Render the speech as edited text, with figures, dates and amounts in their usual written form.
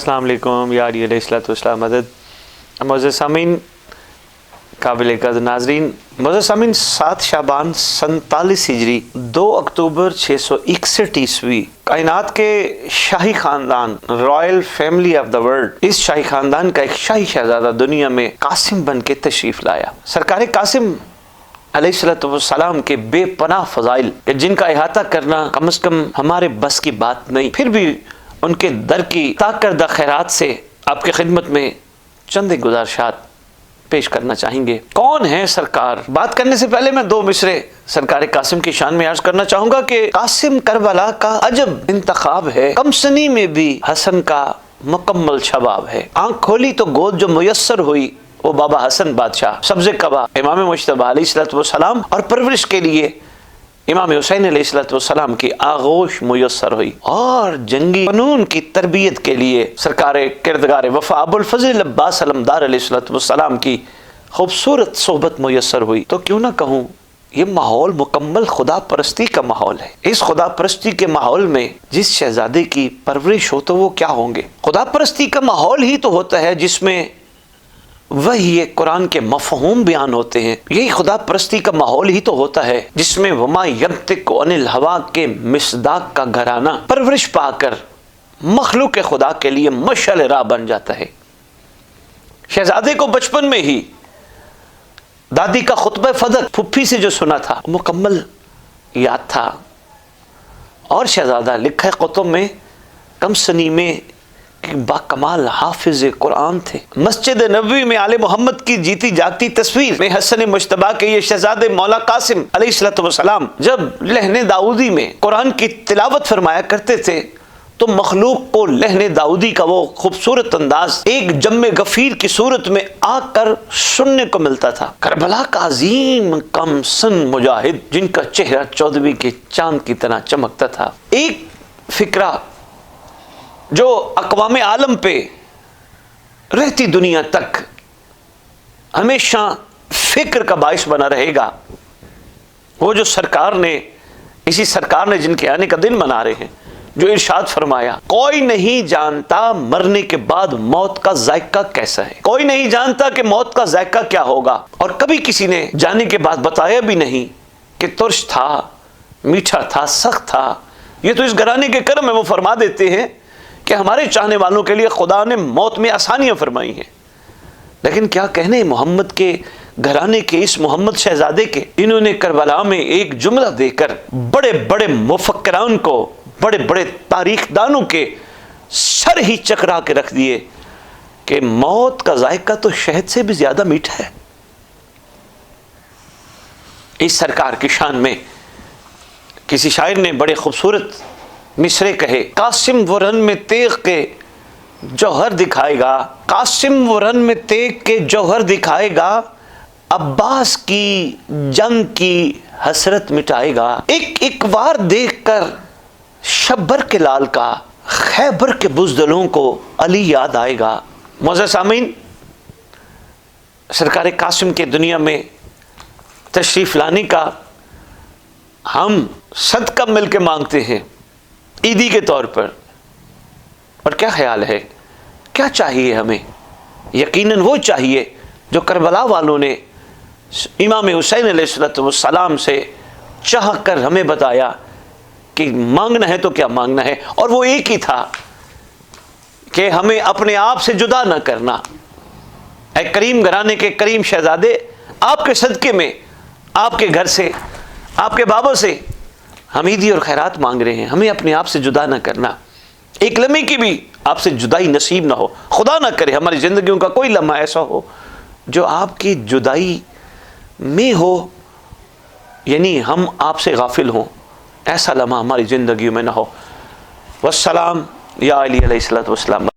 السلام علیکم یا علیہ السلام مدد معزز سامعین قابل قدر ناظرین، معزز سامعین 7 شعبان 47 ہجری 2 اکتوبر 661 عیسوی کائنات کے شاہی خاندان royal family of the world, اس شاہی خاندان کا ایک شاہی شہزادہ دنیا میں قاسم بن کے تشریف لایا۔ سرکار قاسم علیہ السلام کے بے پناہ فضائل جن کا احاطہ کرنا کم از کم ہمارے بس کی بات نہیں، پھر بھی ان کے در کی عطا کردہ خیرات سے آپ کی خدمت میں چند گزارشات پیش کرنا چاہیں گے۔ کون ہے سرکار؟ بات کرنے سے پہلے میں 2 مصرے سرکار قاسم کی شان میں عرض کرنا چاہوں گا کہ قاسم کربلا کا عجب انتخاب ہے، کم سنی میں بھی حسن کا مکمل شباب ہے۔ آنکھ کھولی تو گود جو میسر ہوئی وہ بابا حسن بادشاہ سبز قبا امام مجتبی علیہ السلام اور پرورش کے لیے امام حسین علیہ السلام کی آغوش میسر ہوئی، اور جنگی فنون کی تربیت کے لیے سرکار کردگار وفا ابو الفضل عباس علمدار علیہ السلام کی خوبصورت صحبت میسر ہوئی۔ تو کیوں نہ کہوں یہ ماحول مکمل خدا پرستی کا ماحول ہے۔ اس خدا پرستی کے ماحول میں جس شہزادے کی پرورش ہو تو وہ کیا ہوں گے؟ خدا پرستی کا ماحول ہی تو ہوتا ہے جس میں وہی قرآن کے مفہوم بیان ہوتے ہیں۔ یہی خدا پرستی کا ماحول ہی تو ہوتا ہے جس میں وما ینطق عن الہوا کے مصداق کا گھرانہ پرورش پا کر مخلوق خدا کے لیے مشعل راہ بن جاتا ہے۔ شہزادے کو بچپن میں ہی دادی کا خطبہ فدق پھپھی سے جو سنا تھا مکمل یاد تھا، اور شہزادہ لکھا ہے کتب میں کم سنی میں با کمال حافظ قرآن تھے۔ مسجد نبوی میں آل محمد کی جیتی جاگتی تصویر میں حسن مجتبی کے یہ شہزادے مولا قاسم علیہ السلام جب لہن داؤدی میں قرآن کی تلاوت فرمایا کرتے تھے تو مخلوق کو لہن داؤدی کا وہ خوبصورت انداز ایک جم غفیر کی صورت میں آ کر سننے کو ملتا تھا۔ کربلا کا عظیم کم سن مجاہد جن کا چہرہ 14ویں کے چاند کی طرح چمکتا تھا، ایک فکرہ جو اقوام عالم پہ رہتی دنیا تک ہمیشہ فکر کا باعث بنا رہے گا، وہ جو اسی سرکار نے جن کے آنے کا دن منا رہے ہیں، جو ارشاد فرمایا کوئی نہیں جانتا مرنے کے بعد موت کا ذائقہ کیسا ہے، کوئی نہیں جانتا کہ موت کا ذائقہ کیا ہوگا، اور کبھی کسی نے جانے کے بعد بتایا بھی نہیں کہ ترش تھا، میٹھا تھا، سخت تھا۔ یہ تو اس گھرانے کے کرم ہے، وہ فرما دیتے ہیں کہ ہمارے چاہنے والوں کے لیے خدا نے موت میں آسانیاں فرمائی ہیں۔ لیکن کیا کہنے محمد کے گھرانے کے اس محمد شہزادے کے، انہوں نے کربلا میں ایک جملہ دے کر بڑے بڑے مفکران کو، بڑے بڑے تاریخ دانوں کے سر ہی چکرا کے رکھ دیے کہ موت کا ذائقہ تو شہد سے بھی زیادہ میٹھا ہے۔ اس سرکار کی شان میں کسی شاعر نے بڑے خوبصورت مصرے کہے، قاسم وہ رن میں تیغ کے جوہر دکھائے گا، قاسم وہ رن میں تیغ کے جوہر دکھائے گا، عباس کی جنگ کی حسرت مٹائے گا، ایک وار دیکھ کر شبر کے لال کا خیبر کے بزدلوں کو علی یاد آئے گا۔ معزز سامعین، سرکار قاسم کے دنیا میں تشریف لانے کا ہم صدقہ مل کے مانگتے ہیں عیدی کے طور پر، اور کیا خیال ہے، کیا چاہیے ہمیں؟ یقیناً وہ چاہیے جو کربلا والوں نے امام حسین علیہ السلام سے چاہ کر ہمیں بتایا کہ مانگنا ہے تو کیا مانگنا ہے، اور وہ ایک ہی تھا کہ ہمیں اپنے آپ سے جدا نہ کرنا۔ اے کریم گھرانے کے کریم شہزادے، آپ کے صدقے میں، آپ کے گھر سے، آپ کے بابا سے ہم عیدی اور خیرات مانگ رہے ہیں، ہمیں اپنے آپ سے جدا نہ کرنا، ایک لمحے کی بھی آپ سے جدائی نصیب نہ ہو، خدا نہ کرے ہماری زندگیوں کا کوئی لمحہ ایسا ہو جو آپ کی جدائی میں ہو، یعنی ہم آپ سے غافل ہوں، ایسا لمحہ ہماری زندگیوں میں نہ ہو۔ والسلام یا علی علیہ السلام۔